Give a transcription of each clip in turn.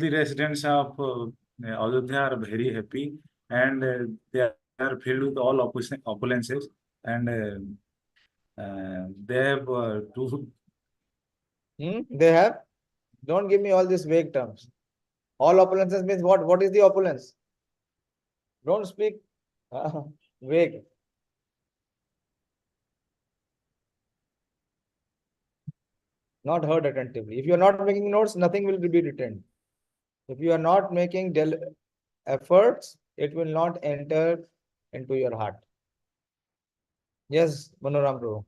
the residents of Ayodhya are very happy, and they are filled with all opulences, and they have two. They have? Don't give me all these vague terms. All opulences means what? What is the opulence? Don't speak vague. Not heard attentively. If you are not making notes, nothing will be retained. If you are not making efforts, it will not enter into your heart. Yes, Manoram Prabhu.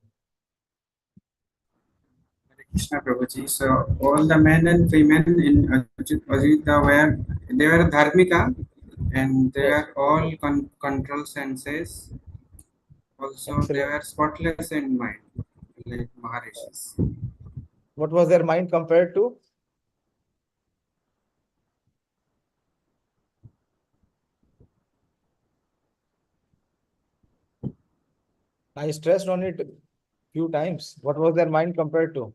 Krishna Prabhuji. So all the men and women in Ajita they were dharmika, and they were all control senses. Also, they were spotless in mind, like Maharishis. What was their mind compared to? I stressed on it a few times. What was their mind compared to?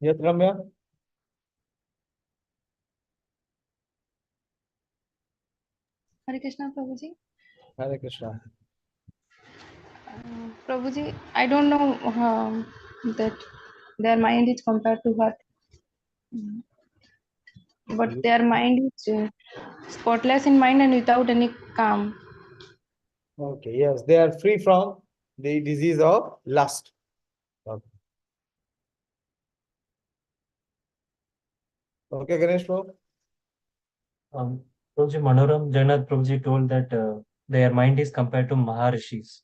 Yes, Ramya? Hare Krishna, Prabhuji. Hare Krishna. Prabhuji, I don't know that their mind is compared to what, but their mind is spotless in mind and without any calm. Okay, yes, they are free from the disease of lust. Okay, Ganesh Prabhu? Prabhuji, Manoram Jagannath Prabhuji told that their mind is compared to Maharishis.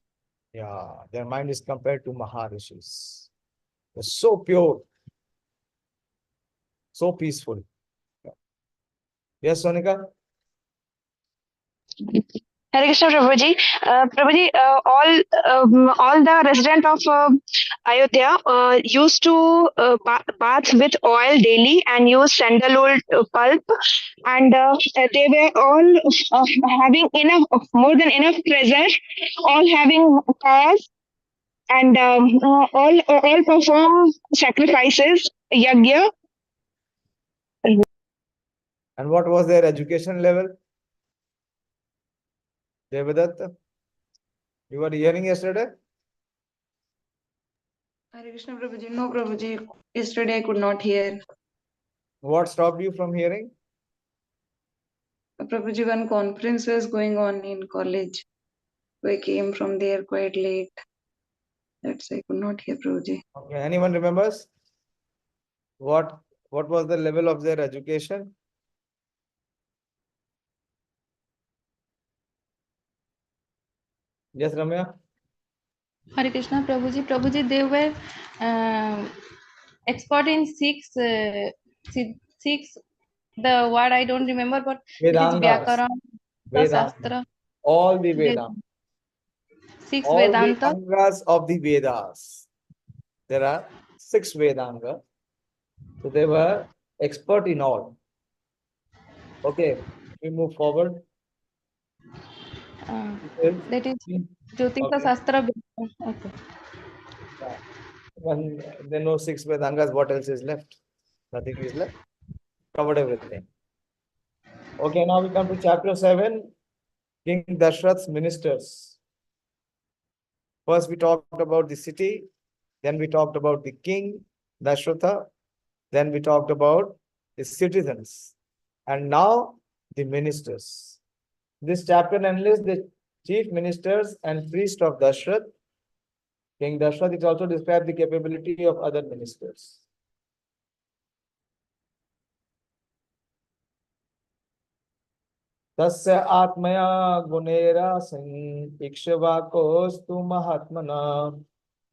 Yeah, their mind is compared to Maharishis. They're so pure, so peaceful. Yes, Sonika? Hare Krishna, Prabhuji. Prabhuji, all the residents of Ayodhya used to bath with oil daily and use sandalwood pulp, and they were all having more than enough treasure, all having cars, and all perform sacrifices, yagya. And what was their education level? Devadatta? You were hearing yesterday? Hare Krishna, Prabhuji. No, Prabhuji. Yesterday I could not hear. What stopped you from hearing? Prabhuji, one conference was going on in college. I came from there quite late. That's why I could not hear, Prabhuji. Okay, anyone remembers? What was the level of their education? Yes, Ramya? Hare Krishna, Prabhuji. Prabhuji, they were expert in six, the word I don't remember, but it is Vedantas. Vyakaran, Shastra. All the Vedas. Six All Vedanta. the Angas of the Vedas. There are 6 Vedanga. So they were expert in all. Okay, we move forward. That is Jyotisha Okay. Shastra. Okay. When there are no 6 Vedangas, what else is left? Nothing is left. Covered everything. Okay, now we come to chapter 7, King Daśaratha's ministers. First we talked about the city, then we talked about the king, Daśaratha, then we talked about the citizens, and now the ministers. This chapter enlists the chief ministers and priests of Daśaratha. King Daśaratha is also described the capability of other ministers. tasyāmātyā guṇair āsan ikṣvākos mahā-ātmanaḥ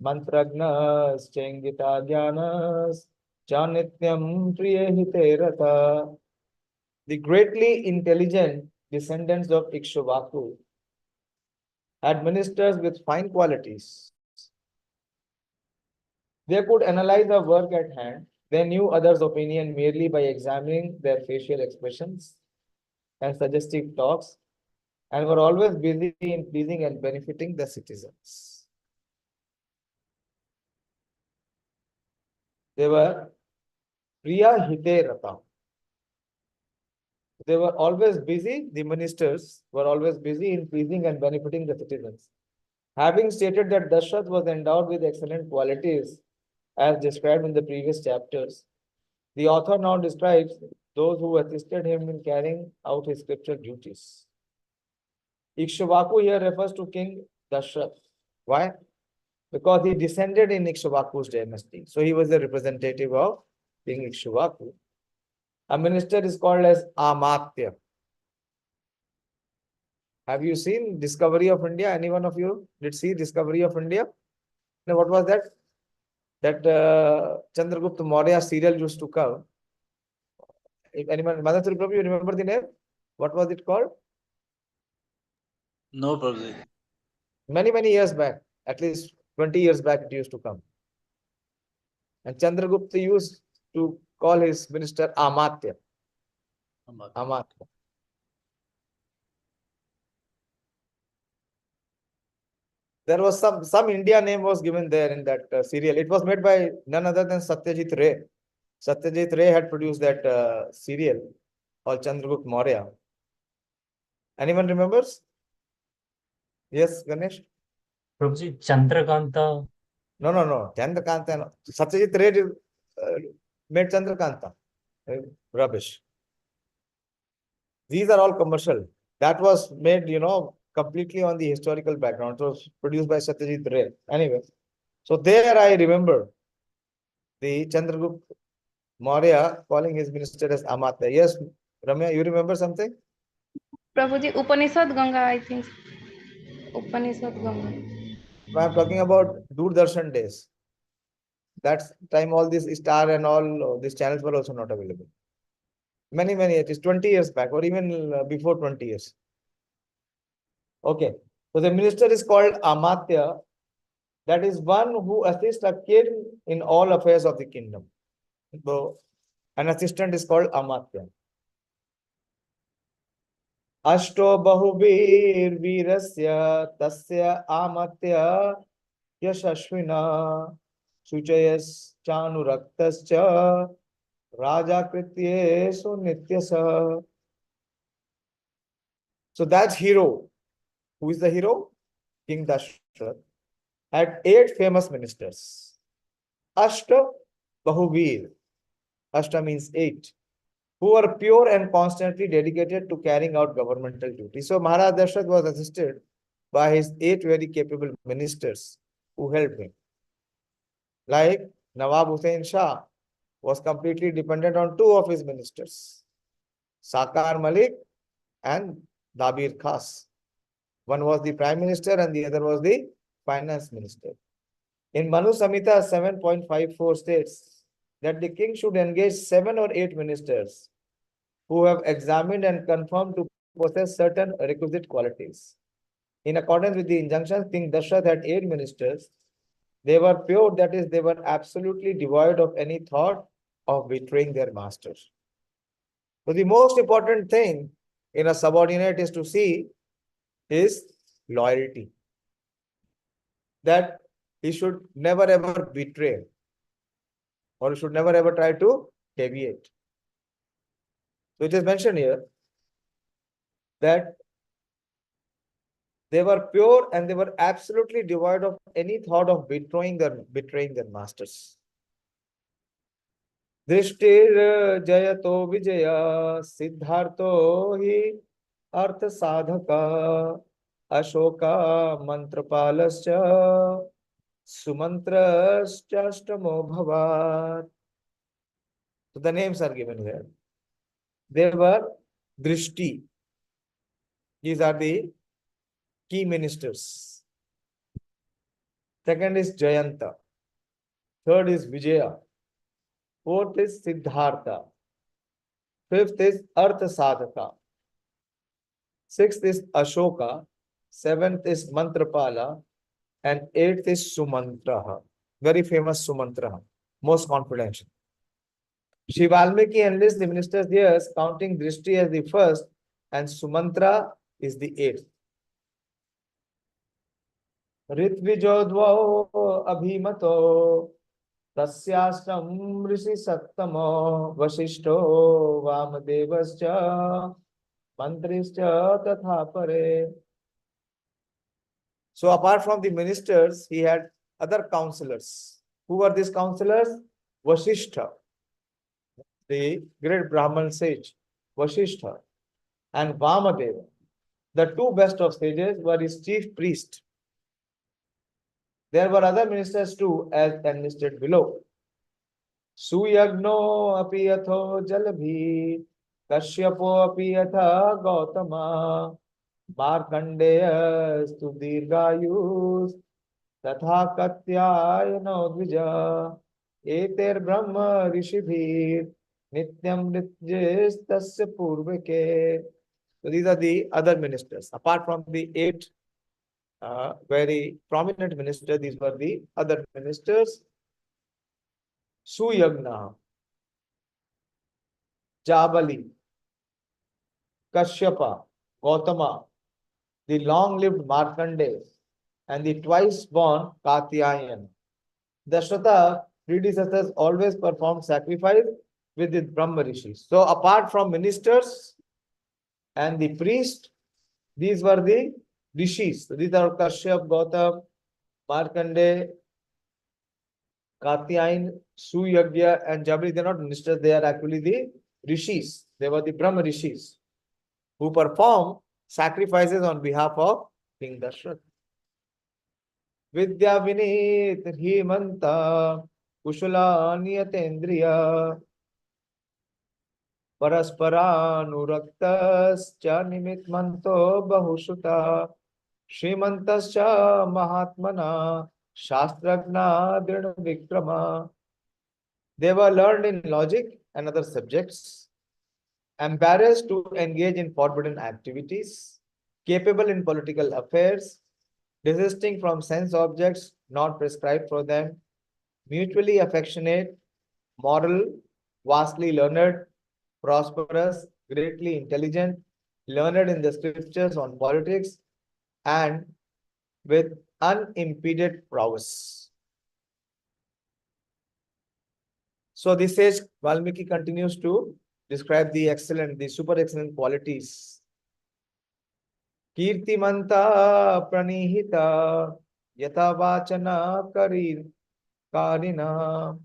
mantrajñāś ceṅgita-jñāś nityam priya-hite ratāḥ. The greatly intelligent descendants of Ikṣvāku had ministers with fine qualities. They could analyze the work at hand. They knew others' opinion merely by examining their facial expressions and suggestive talks, and were always busy in pleasing and benefiting the citizens. They were priya-hite ratāḥ. They were always busy, the ministers were always busy in pleasing and benefiting the citizens. Having stated that Daśaratha was endowed with excellent qualities, as described in the previous chapters, the author now describes those who assisted him in carrying out his scriptural duties. Ikṣvāku here refers to King Daśaratha. Why? Because he descended in Ikṣvāku's dynasty. So he was the representative of King Ikṣvāku. A minister is called as amātyāḥ. Have you seen Discovery of India? Any one of you did see Discovery of India? Now, what was that? That Chandragupta Maurya serial used to come. If anyone, Madhuri Prabhu, you remember the name? What was it called? No, Prabhuji. Many years back, at least 20 years back, it used to come. And Chandragupta used to call his minister amātyāḥ. Amātyāḥ. There was some India name was given there in that serial. It was made by none other than Satyajit Ray. Satyajit Ray had produced that serial called Chandragupta Maurya. Anyone remembers? Yes, Ganesh? Prabhuji, Chandrakanta. No. Chandrakanta. No. Satyajit Ray made Chandrakanta. Rubbish. These are all commercial. That was made, completely on the historical background. It was produced by Satyajit Ray. Anyway, so there I remember the Chandragupta Maurya calling his minister as amātyāḥ. Yes, Ramya, you remember something? Prabhuji, Upanishad Ganga, I think. Upanishad Ganga. I'm talking about Doordarshan days. That's time all this star and all these channels were also not available. Many, it is 20 years back or even before 20 years. Okay. So the minister is called amātyāḥ. That is one who assists a king in all affairs of the kingdom. So an assistant is called amātyāḥ. Ashto bahubir virasya tasya amātyāḥ yashashvina suchayas chanuraktascha raja krityesu nityasa. So that's hero. Who is the hero? King Daśaratha had 8 famous ministers. Ashta bahuvir. Ashta means 8. Who were pure and constantly dedicated to carrying out governmental duties. So Maharaj Daśaratha was assisted by his 8 very capable ministers who helped him. Like Nawab Hussain Shah was completely dependent on 2 of his ministers, Sakar Malik and Dabir Khas. One was the Prime Minister and the other was the Finance Minister. In Manu Samhita 7.54 states that the king should engage 7 or 8 ministers who have examined and confirmed to possess certain requisite qualities. In accordance with the injunctions, King Daśaratha had 8 ministers. They were pure, that is, they were absolutely devoid of any thought of betraying their masters. So the most important thing in a subordinate is to see his loyalty. That he should never ever betray or should never ever try to deviate. So it is mentioned here that they were pure and they were absolutely devoid of any thought of betraying their masters. Drishtir jayato vijaya siddharto hi artha sadhaka ashoka mantrapalascha sumantrascha ashtamo bhavat. So the names are given here. They were Drishti. These are the key ministers. Second is Jayanta. Third is Vijaya. Fourth is Siddhartha. Fifth is Artha Sadhaka. Sixth is Ashoka. Seventh is Mantrapala. And eighth is Sumantraha. Very famous Sumantraha. Most confidential. Śrī Vālmīki enlists the ministers here, counting Drishti as the first and Sumantra is the 8th. Ritvijodvao abhimato tasyāstam rishi sattamo vasishto vāmadevascha mantrischa tatha pare. So apart from the ministers, he had other counselors. Who were these counselors? Vasishtha, the great Brahman sage, Vasishtha, and Vamadeva. The two best of sages were his chief priest. There were other ministers too, as enlisted below. Suyagno api yatho jalabhi, Kashyapo api yatha Gautama, Markandeyastu dirgayus, Tatha katyayano dvija, Eter brahma rishibhir, nityam nityaṁ tasya purvake. So these are the other ministers. Apart from the 8 very prominent ministers, these were the other ministers. Suyagna, Jabali, Kashyapa, Gautama, the long-lived Markandeya, and the twice-born Katyayana. Daśaratha predecessors always performed sacrifice with the Brahma Rishis. So apart from ministers and the priest, these were the rishis. So these are Kashyap, Gautam, Markandeya, Katyayana, Suyagya, and Jabali. They are not ministers, they are actually the rishis. They were the Brahma Rishis who perform sacrifices on behalf of King Daśaratha. Vidya vinit himanta kushula niyatendriya parasparanuruktascha nimitmanto bahushuta shrimantascha mahātmanaḥ shastragna dhrina vikrama. They were learned in logic and other subjects, embarrassed to engage in forbidden activities, capable in political affairs, desisting from sense objects not prescribed for them, mutually affectionate, moral, vastly learned, prosperous, greatly intelligent, learned in the scriptures on politics, and with unimpeded prowess. So this sage Valmiki continues to describe the excellent, the super excellent qualities. Kirtimanta pranihita yata vachana karina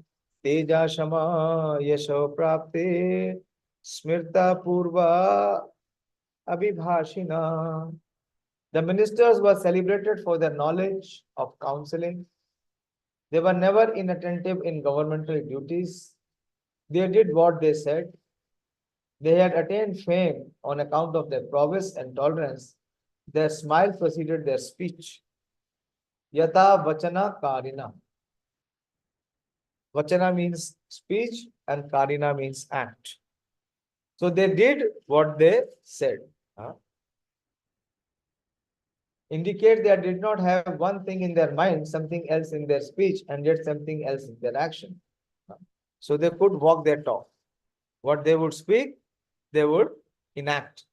teja shama yasho prapte smirta purva abhibhashina. The ministers were celebrated for their knowledge of counseling. They were never inattentive in governmental duties. They did what they said. They had attained fame on account of their prowess and tolerance. Their smile preceded their speech. Yata vachana karina. Vachana means speech and karina means act. So they did what they said. Indicate they did not have one thing in their mind, something else in their speech, and yet something else in their action. So they could walk their talk. What they would speak, they would enact.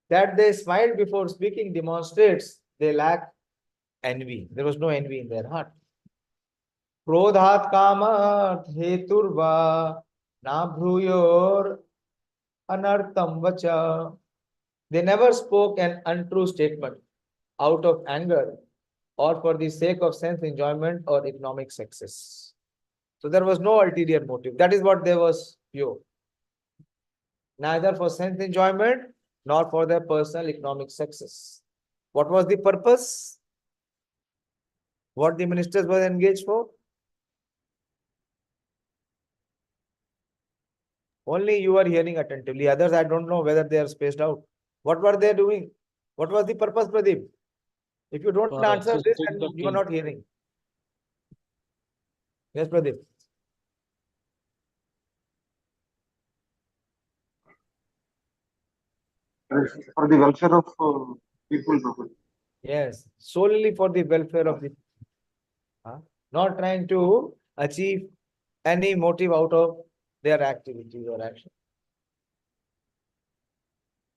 That they smiled before speaking demonstrates they lack envy. There was no envy in their heart. Krodhat kamat heturva na bhruyor anartam vacha. They never spoke an untrue statement out of anger or for the sake of sense enjoyment or economic success. So there was no ulterior motive. That is what they was pure. Neither for sense enjoyment nor for their personal economic success. What was the purpose? What the ministers were engaged for? Only you are hearing attentively. Others, I don't know whether they are spaced out. What were they doing? What was the purpose, Pradeep? If you don't answer this, then you are not hearing. Yes, Pradeep. For the welfare of people, Prabhu. Yes, solely for the welfare of the not trying to achieve any motive out of their activities or action.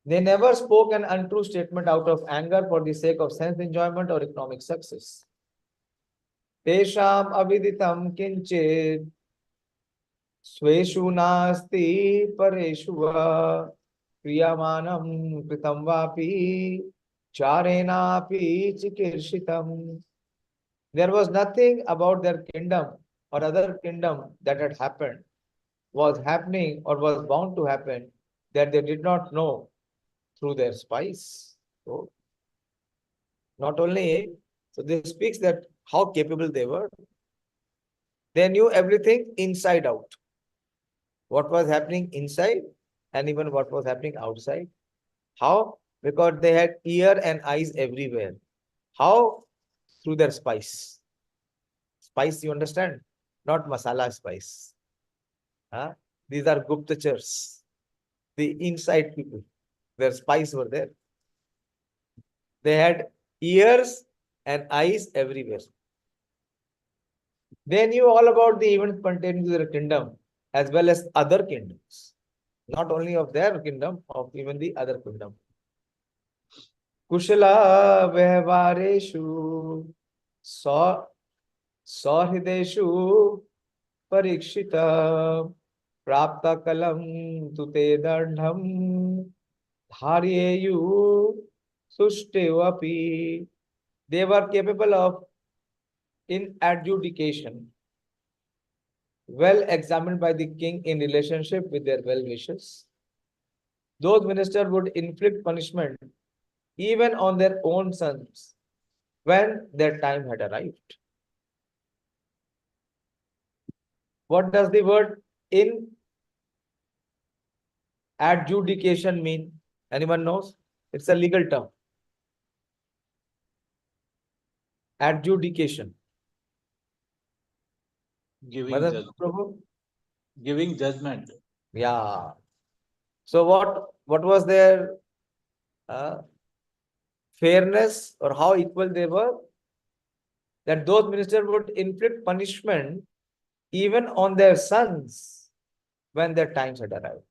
They never spoke an untrue statement out of anger for the sake of sense enjoyment or economic success. Tesham aviditam kinchit sweshu nasti pareshu va priyamanam kritam vapi charenapi chikirshitam. There was nothing about their kingdom or other kingdom that had happened, was happening or was bound to happen, that they did not know through their spies. So, not only, so this speaks that how capable they were. They knew everything inside out. What was happening inside and even what was happening outside. How? Because they had ear and eyes everywhere. How? Through their spice. Spice, you understand? Not masala spice. Huh? These are guptachars, the inside people. Their spies were there. They had ears and eyes everywhere. They knew all about the events pertaining to their kingdom as well as other kingdoms. Not only of their kingdom, of even the other kingdom. Kushala Vyavareshu Sahideshu Parikshita Prapta Kalam Tute Dandham Dharyeyu Sustevapi. They were capable of in adjudication, well examined by the king in relationship with their well-wishers. Those ministers would inflict punishment even on their own sons when their time had arrived. What does the word in adjudication mean? Anyone knows? It's a legal term. Adjudication. Giving judgment. Giving judgment. Yeah. So what was their fairness or how equal they were? That those ministers would inflict punishment even on their sons when their times had arrived.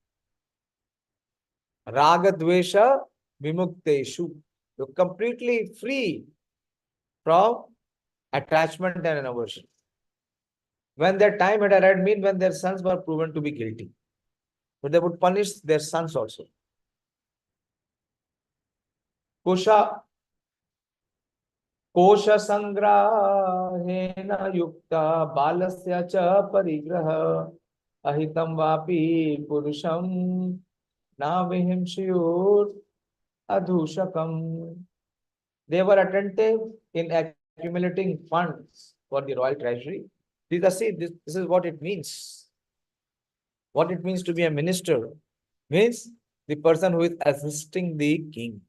Ragadvesha vimukteshu. You're completely free from attachment and aversion. When their time had arrived, means when their sons were proven to be guilty. But they would punish their sons also. Kosha sangrahena yukta balasya cha parigraha ahitam vapi purusham na vihimshiyur adhushakam. They were attentive in accumulating funds for the royal treasury. This is what it means. What it means to be a minister means the person who is assisting the king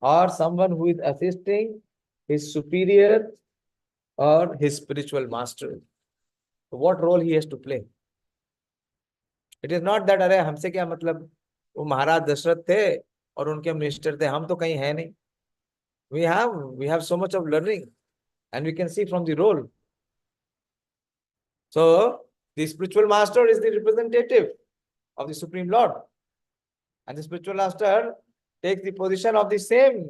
or someone who is assisting his superior or his spiritual master. So what role he has to play? It is not that अरे हमसे क्या मतलब वो महाराज दशरथ थे और उनके minister थे, हम तो कहीं है नहीं. We have so much of learning and we can see from the role. So the spiritual master is the representative of the Supreme Lord. And the spiritual master takes the position of the same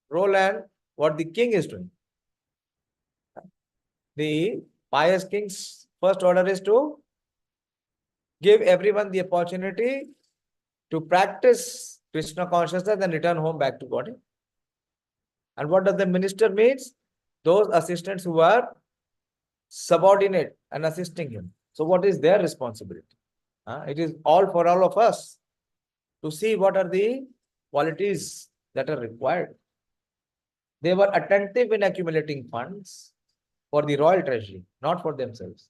role and what the king is doing. The pious king's first order is to give everyone the opportunity to practice Krishna consciousness and return home back to body. And what does the minister means? Those assistants who are subordinate and assisting him. So what is their responsibility? It is all for all of us to see what are the qualities that are required. They were attentive in accumulating funds for the royal treasury, not for themselves.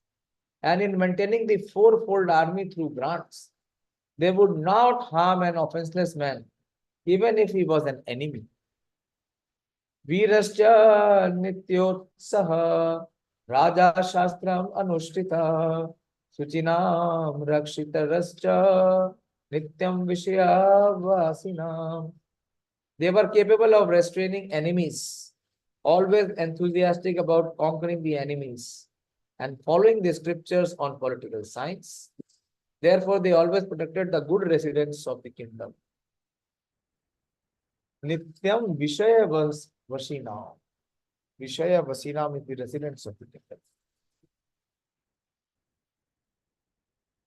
And in maintaining the fourfold army through grants, they would not harm an offenseless man, even if he was an enemy. Virascha nityotsaha Raja Shastram Anushtita Suchinam Rakshitarascha Nityam Vishya Vasinam. They were capable of restraining enemies, always enthusiastic about conquering the enemies and following the scriptures on political science. Therefore, they always protected the good residents of the kingdom. Nityam Vishya Vasinam. Vishaya Vasinam is the residents of the kingdom.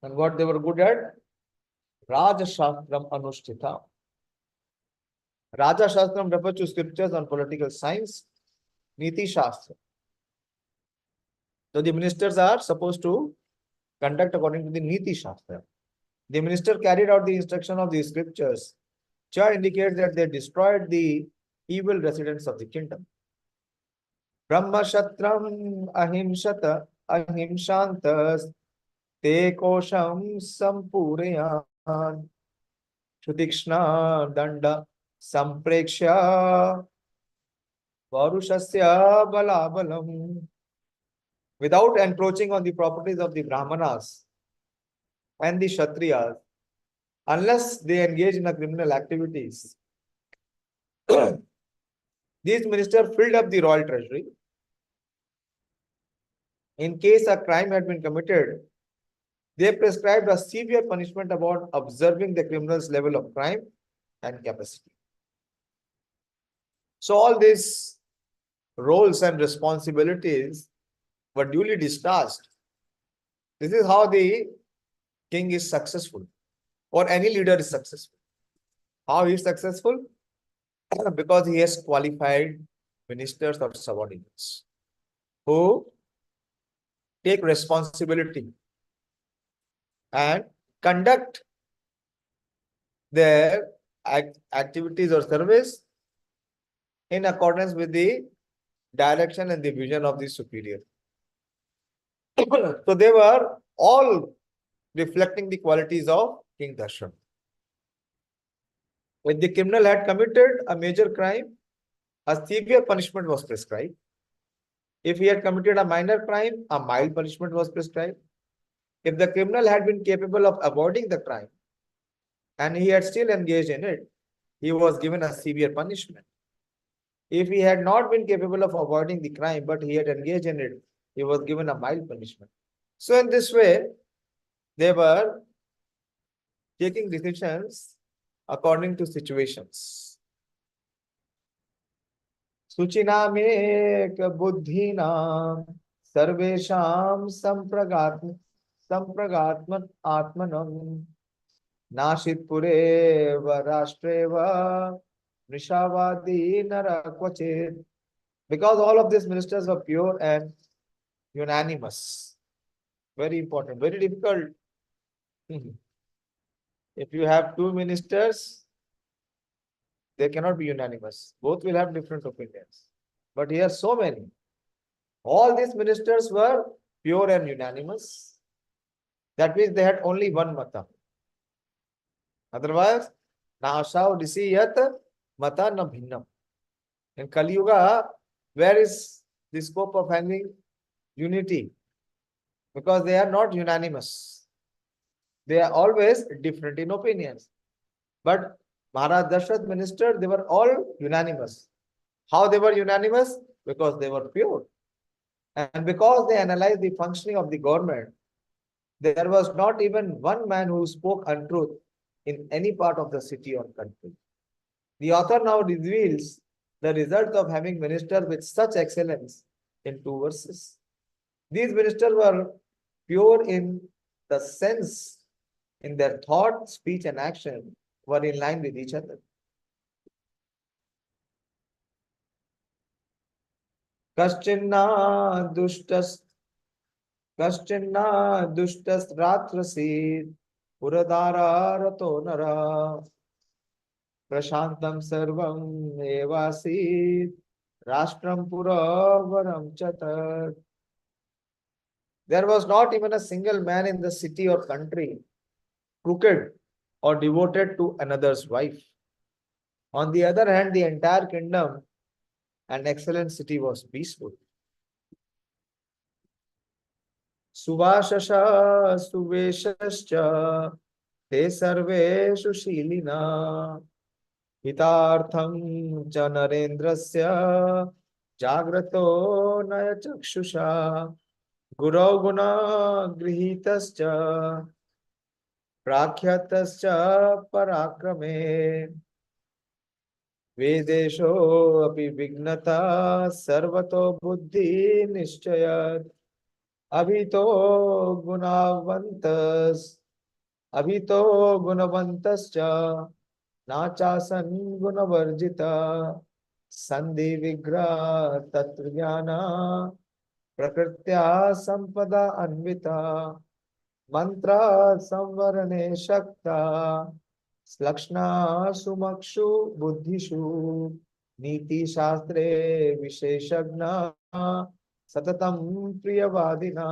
And what they were good at? Raja Shastram Anushtita. Raja Shastram refers to scriptures on political science, Niti Shastra. So the ministers are supposed to conduct according to the Niti Shastra. The minister carried out the instruction of the scriptures. Cha indicates that they destroyed the evil residents of the kingdom. Brahma Shatram Ahimshata Ahimshantas Te Kosham Sampurayan Shutikshna Danda Sampreksha Varushasya Balabalam. Without encroaching on the properties of the Brahmanas and the Kshatriyas, unless they engage in criminal activities, these ministers filled up the royal treasury. In case a crime had been committed, they prescribed a severe punishment about observing the criminal's level of crime and capacity. So all these roles and responsibilities were duly discharged. This is how the king is successful, or any leader is successful. How he is successful? Because he has qualified ministers or subordinates who take responsibility and conduct their activities or service in accordance with the direction and the vision of the superior. So they were all reflecting the qualities of King Daśaratha. When the criminal had committed a major crime, a severe punishment was prescribed. If he had committed a minor crime, a mild punishment was prescribed. If the criminal had been capable of avoiding the crime and he had still engaged in it, he was given a severe punishment. If he had not been capable of avoiding the crime but he had engaged in it, he was given a mild punishment. So in this way, they were taking decisions according to situations. Suchinam ek buddhinam sarvesham sampragatmanam nashit pureva rashtreva nishavadi narakvachit. Because all of these ministers were pure and unanimous. Very important, very difficult. If you have two ministers, they cannot be unanimous. Both will have different opinions. But here so many. All these ministers were pure and unanimous. That means they had only one mata. Otherwise, na asav disiyat mata na bhinnam. In Kali Yuga, where is the scope of having unity? Because they are not unanimous. They are always different in opinions. But Maharaj Daśaratha minister, they were all unanimous. How they were unanimous? Because they were pure. And because they analyzed the functioning of the government, there was not even one man who spoke untruth in any part of the city or country. The author now reveals the result of having ministers with such excellence in 2 verses. These ministers were pure in the sense, in their thought, speech, and action were in line with each other. Kaschinna dushtas ratrasid puradara rato nara prashantam sarvam evasid rashtra puravaram chatat. There was not even a single man in the city or country crooked or devoted to another's wife. On the other hand, the entire kingdom and excellent city was peaceful. Suvashasha suveshascha te sarveshu shilina hitartham cha narendrasya jagrato naya chakshusha gurau guna grihitascha prakyatascha parakrame. Vedesho api vignata sarvato buddhi nischayat abhito gunavantascha nachasan gunavarjita sandhi vigra tatvajnana prakritya sampada anvita mantra samvarane shakta slakshna sumakshu buddhishu niti shastre visheshagna satatam priya-vadina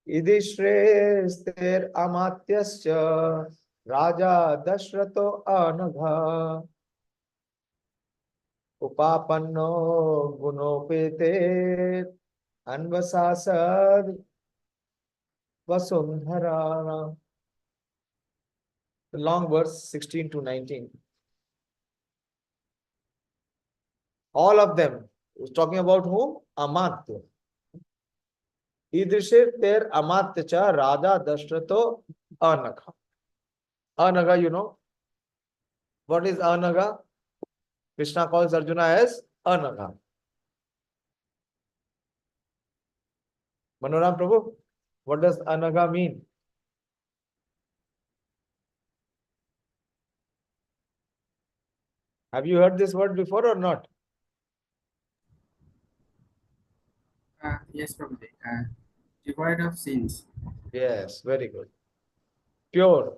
idishrester amātyāṣya raja Daśarato anagha upapanno gunopete anvasasad vasundhara. The long verse 16 to 19. All of them is talking about whom? Amatya. Idrishe ter amatyacha raja Daśarato anagha. Anagha, you know. What is anagha? Krishna calls Arjuna as anagha. Manoram Prabhu, what does anagha mean? Have you heard this word before or not? Yes, Prabhuji. Devoid of sins. Yes, very good. Pure.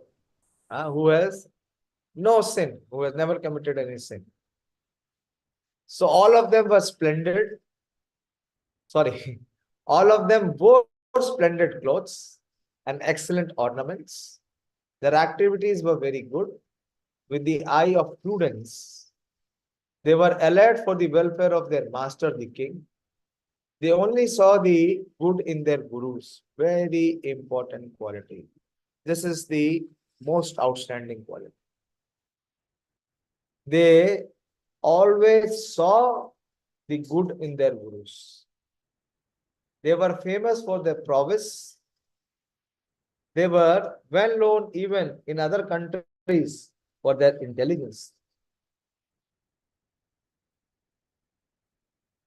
Who has no sin, who has never committed any sin. So all of them were splendid. Sorry, all of them wore splendid clothes and excellent ornaments. Their activities were very good. With the eye of prudence, they were alert for the welfare of their master, the king. They only saw the good in their gurus. Very important quality. This is the most outstanding quality. They always saw the good in their gurus. They were famous for their prowess. They were well known even in other countries for their intelligence.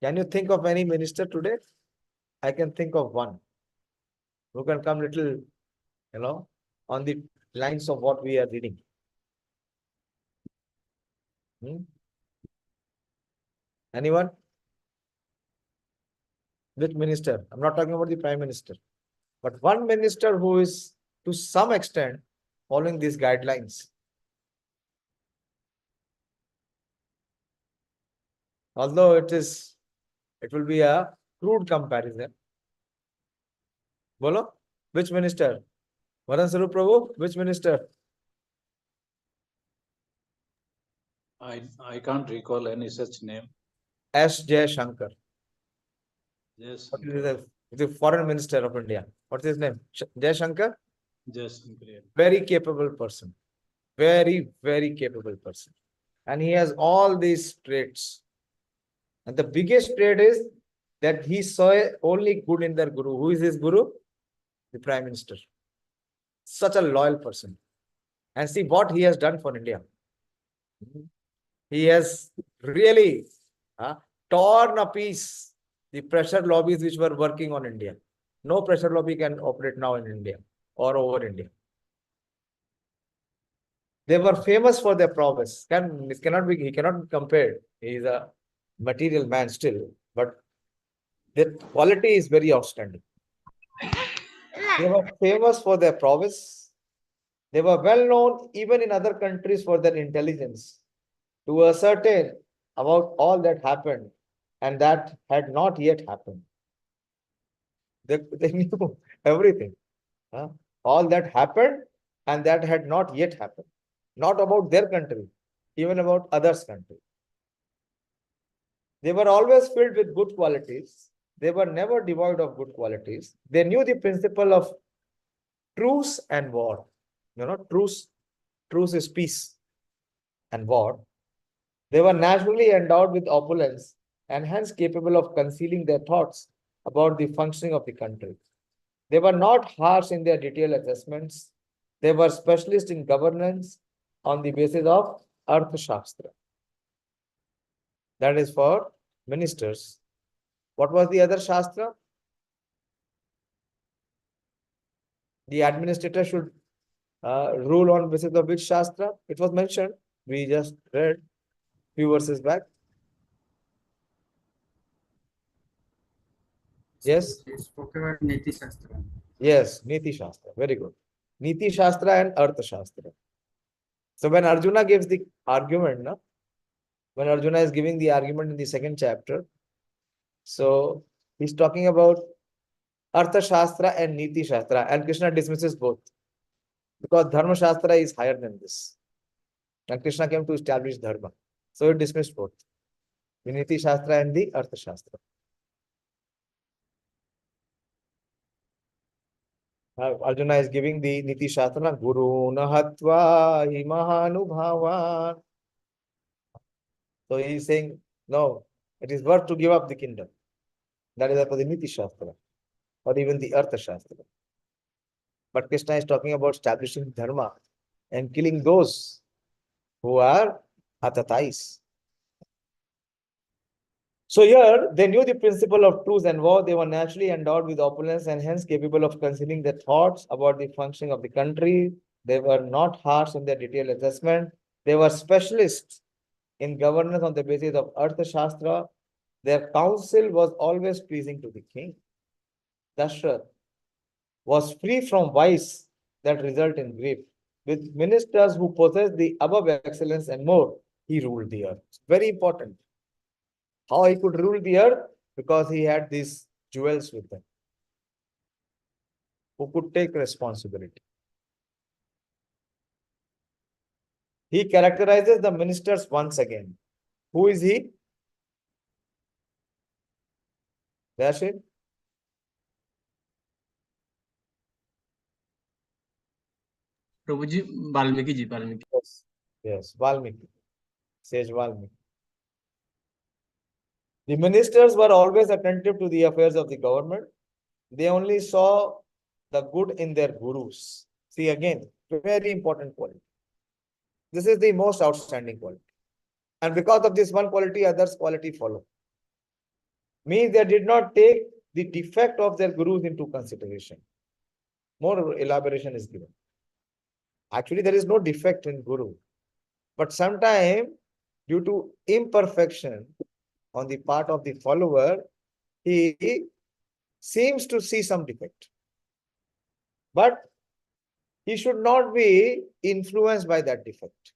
Can you think of any minister today? I can think of one who can come little, on the lines of what we are reading. Anyone? Which minister? I'm not talking about the Prime Minister, but one minister who is to some extent following these guidelines. Although it will be a crude comparison. Bolo? Which minister? Varan Sarup Prabhu? Which minister? I can't recall any such name. S. J. Shankar. Yes. What is the foreign minister of India? What's his name? Jai Shankar? Just very capable person. Very, very capable person. And he has all these traits. And the biggest trait is that he saw only good in their guru. Who is his guru? The Prime Minister. Such a loyal person. And see what he has done for India. He has really torn a piece the pressure lobbies which were working on India. No pressure lobby can operate now in India or over India. They were famous for their prowess. He cannot be compared. He is a material man still, but their quality is very outstanding. They were famous for their prowess. They were well known even in other countries for their intelligence to ascertain about all that happened and that had not yet happened. They knew everything. All that happened and that had not yet happened. Not about their country, even about others' country. They were always filled with good qualities. They were never devoid of good qualities. They knew the principle of truce and war. Truce is peace and war. They were naturally endowed with opulence and hence capable of concealing their thoughts about the functioning of the country. They were not harsh in their detailed assessments. They were specialists in governance on the basis of Artha Shastra. That is for ministers. What was the other Shastra? The administrator should rule on basis of which Shastra? It was mentioned. We just read few verses back. Yes? He spoke about Niti Shastra. Yes, Niti Shastra. Very good. Niti Shastra and Artha Shastra. So when Arjuna gives the argument, when Arjuna is giving the argument in the second chapter, so he's talking about Artha Shastra and Niti Shastra, and Krishna dismisses both because Dharma Shastra is higher than this. And Krishna came to establish Dharma. So he dismissed both the Niti Shastra and the Artha Shastra. Arjuna is giving the Niti Shastra, Guru Nahatva Himahanubhavan. So he is saying, no, it is worth to give up the kingdom. That is for the Niti Shastra or even the Artha Shastra. But Krishna is talking about establishing Dharma and killing those who are atatais. So here, they knew the principle of truth and war. They were naturally endowed with opulence and hence capable of concealing their thoughts about the functioning of the country. They were not harsh in their detailed assessment. They were specialists in governance on the basis of Artha Shastra. Their counsel was always pleasing to the king. Daśaratha was free from vice that result in grief. With ministers who possessed the above excellence and more, he ruled the earth. Very important. How he could rule the earth? Because he had these jewels with him, who could take responsibility. He characterizes the ministers once again. Who is he? Rashid? Prabhuji, Valmiki ji, Valmiki. Yes, yes, Vālmīki. Sage Vālmīki. The ministers were always attentive to the affairs of the government. They only saw the good in their gurus. See again, very important quality. This is the most outstanding quality. And because of this one quality, others quality follow. Means they did not take the defect of their gurus into consideration. More elaboration is given. Actually, there is no defect in guru. But sometimes, due to imperfection on the part of the follower, he seems to see some defect. But he should not be influenced by that defect.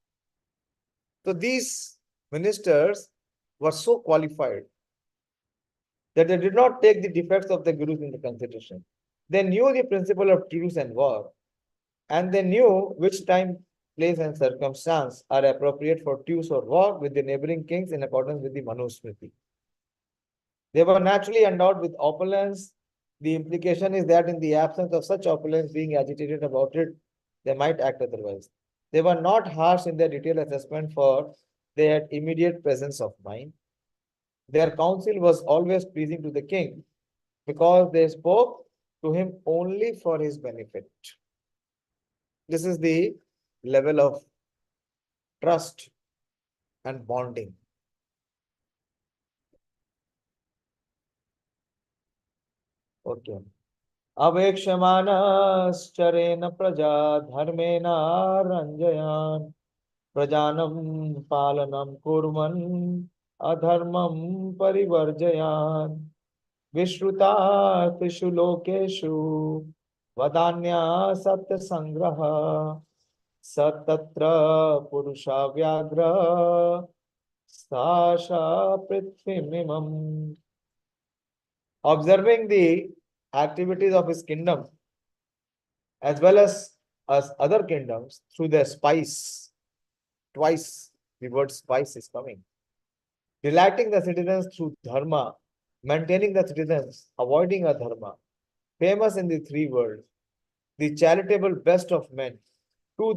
So these ministers were so qualified that they did not take the defects of the gurus into consideration. They knew the principle of truce and war, and they knew which time, place, and circumstance are appropriate for truce or war with the neighboring kings in accordance with the Manusmriti. They were naturally endowed with opulence. The implication is that in the absence of such opulence, being agitated about it, they might act otherwise. They were not harsh in their detailed assessment, for they had immediate presence of mind. Their counsel was always pleasing to the king because they spoke to him only for his benefit. This is the level of trust and bonding. Okay. Avekshamanas-charena praja dharmena ranjayan prajanam palanam kurman adharmam parivarjayan vishruta-tishu lokeshu vadanya satya sangraha satatra purusha vyagra sasha prithvimimam. Observing the activities of his kingdom as well as other kingdoms through their spice. Twice the word spice is coming. Delighting the citizens through dharma, maintaining the citizens, avoiding adharma, famous in the three worlds, the charitable best of men, to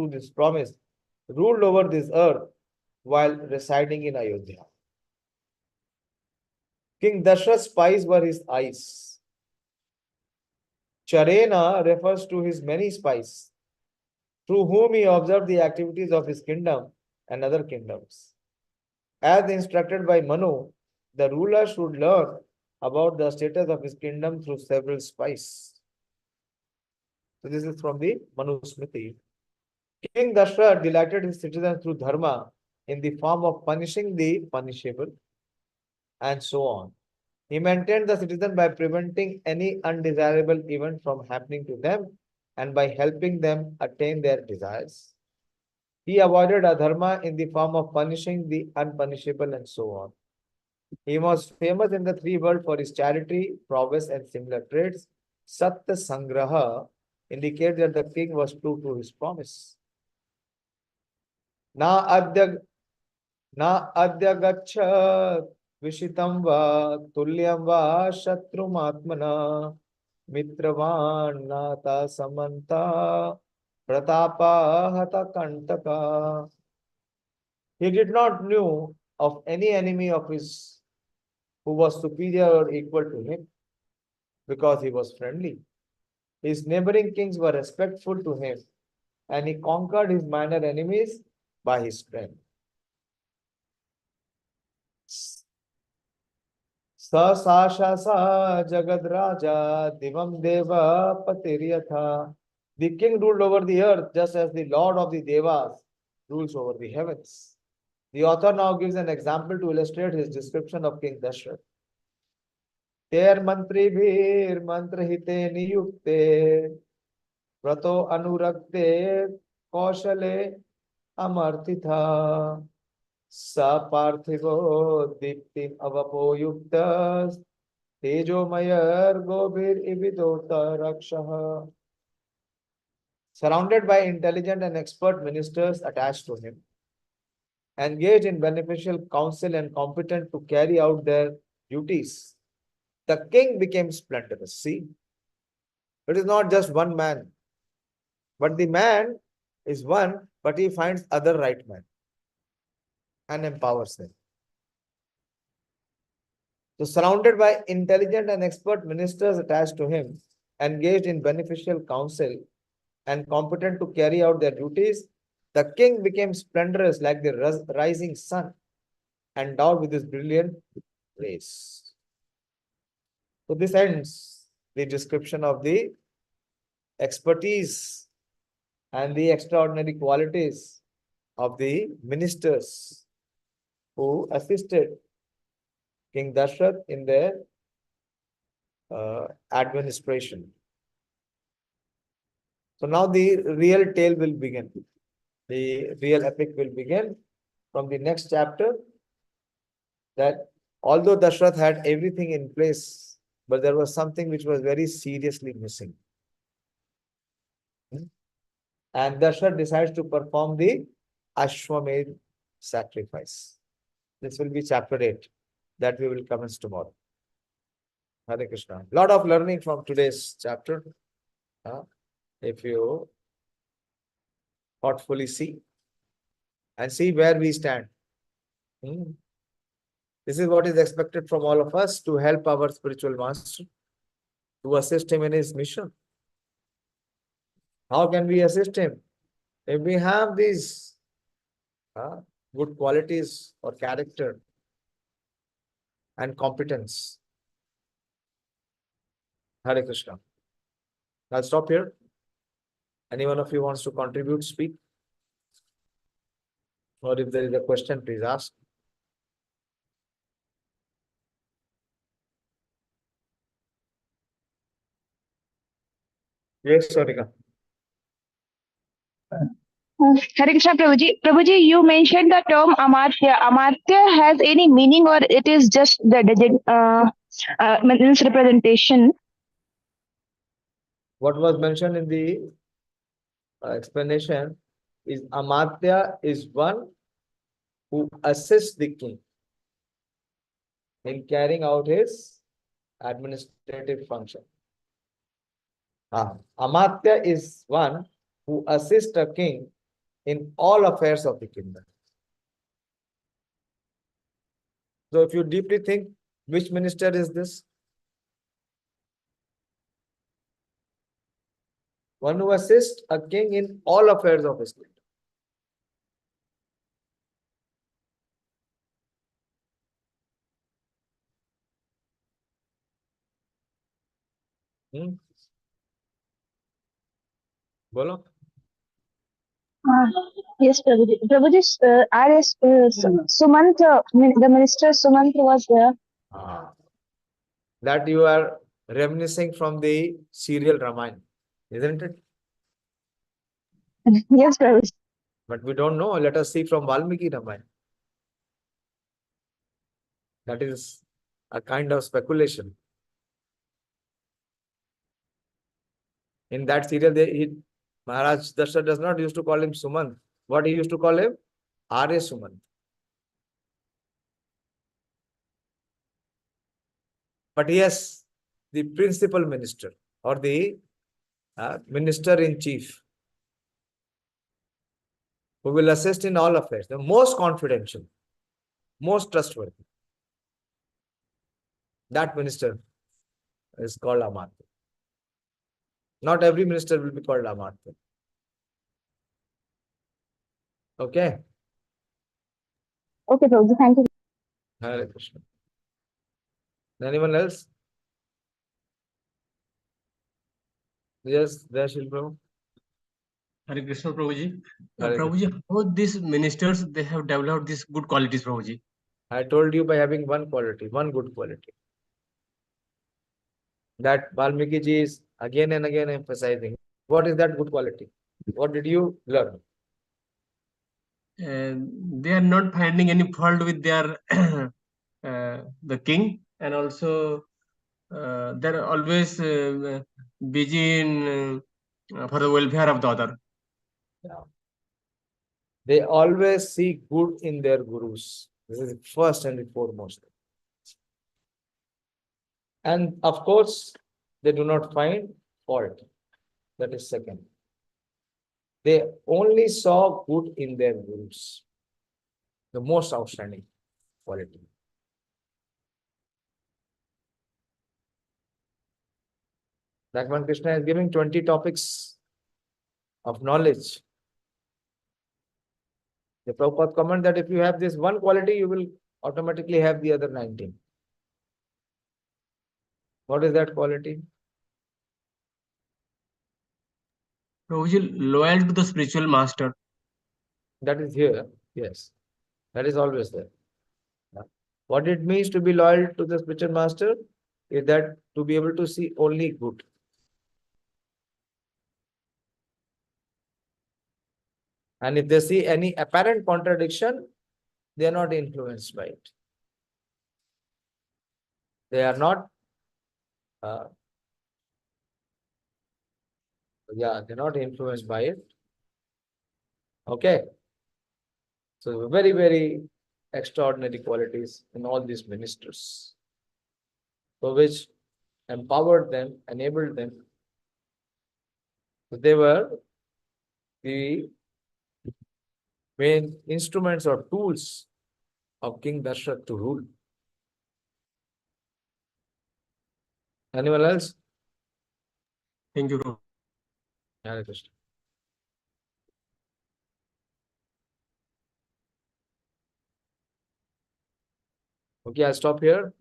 this promise, ruled over this earth while residing in Ayodhya. King Daśaratha's spies were his eyes. Charena refers to his many spies, through whom he observed the activities of his kingdom and other kingdoms. As instructed by Manu, the ruler should learn about the status of his kingdom through several spies. So this is from the Manu Smriti. King Daśaratha delighted his citizens through dharma in the form of punishing the punishable and so on. He maintained the citizen by preventing any undesirable event from happening to them and by helping them attain their desires. He avoided adharma in the form of punishing the unpunishable and so on. He was famous in the three worlds for his charity, prowess, and similar traits. Satya Sangraha indicates that the king was true to his promise. Na adya gaccha vishitam va tulyam va shatrumatmana mitravan nata samanta pratapa hata kantaka. He did not know of any enemy of his who was superior or equal to him because he was friendly. His neighboring kings were respectful to him and he conquered his minor enemies by his strength. Sasashasa Jagadraja Divam Deva Patiryatha. The king ruled over the earth just as the Lord of the Devas rules over the heavens. The author now gives an example to illustrate his description of King Daśaratha. Ter mantri bhir mantra-hite niyukte prato anurakte kaushale amartitha sa parthivo diptim avapo yuktas tejo mayar gobir ibidota rakshaha. Surrounded by intelligent and expert ministers attached to him, engaged in beneficial counsel and competent to carry out their duties, the king became splendorous. See, it is not just one man, but the man is one, but he finds other right men and empowers them. So, surrounded by intelligent and expert ministers attached to him, engaged in beneficial counsel and competent to carry out their duties, the king became splendorous like the rising sun, endowed with his brilliant rays. So this ends the description of the expertise and the extraordinary qualities of the ministers who assisted King Daśaratha in their administration. So now the real tale will begin. The real epic will begin from the next chapter, that although Daśaratha had everything in place, but there was something which was very seriously missing. And Daśaratha decides to perform the Ashwamedh sacrifice. This will be chapter 8 that we will commence tomorrow. Hare Krishna. Lot of learning from today's chapter. If you thoughtfully see and see where we stand. This is what is expected from all of us, to help our spiritual master, to assist him in his mission. How can we assist him? If we have these good qualities or character and competence. Hare Krishna. I'll stop here. Any one of you wants to contribute, speak? Or if there is a question, please ask. Yes, Sarika. Hare Krishna, Prabhuji. Prabhuji, you mentioned the term amātyāḥ. Amātyāḥ has any meaning, or it is just the means representation? What was mentioned in the explanation is amātyāḥ is one who assists the king in carrying out his administrative function. Amātyāḥ is one who assists a king in all affairs of the kingdom. So if you deeply think, which minister is this? One who assists a king in all affairs of his kingdom. Bolo. Yes, Prabhuji. Prabhuji, R.S. Sumant, the minister Sumant was there. That you are reminiscing from the serial Ramayana, isn't it? Yes, Prabhuji. But we don't know. Let us see from Vālmīki Rāmāyaṇa. That is a kind of speculation. In that serial, Maharaj Daśaratha does not used to call him Sumant. What he used to call him? R.S. Sumant. But yes, the principal minister or the minister-in-chief who will assist in all affairs, the most confidential, most trustworthy. That minister is called amātyāḥ. Not every minister will be called amātyāḥ. Okay? Okay, Prabhuji, thank you. Hare Krishna. Anyone else? Yes, Daśil Prabhu. Hare Krishna, Prabhuji. Hare Prabhuji, how these ministers, they have developed these good qualities, Prabhuji? I told you by having one quality, one good quality. That Vālmīki ji is again and again emphasizing. What is that good quality? What did you learn? They are not finding any fault with their the king, and also they're always busy in for the welfare of the other. Yeah. They always see good in their gurus. This is first and foremost. And of course, they do not find fault. That is second. They only saw good in their gurus. The most outstanding quality. Bhagavan Krishna is giving 20 topics of knowledge. The Prabhupada comment that if you have this one quality, you will automatically have the other 19. What is that quality? Prabhuji, loyal to the spiritual master. That is here, yes. That is always there. What it means to be loyal to the spiritual master is that to be able to see only good. And if they see any apparent contradiction, they are not influenced by it. They are not, they're not influenced by it. Okay. So very, very extraordinary qualities in all these ministers, for which empowered them, enabled them. They were the main instruments or tools of King Daśaratha to rule. Anyone else? Thank you. Hare Krishna. Okay, I'll stop here.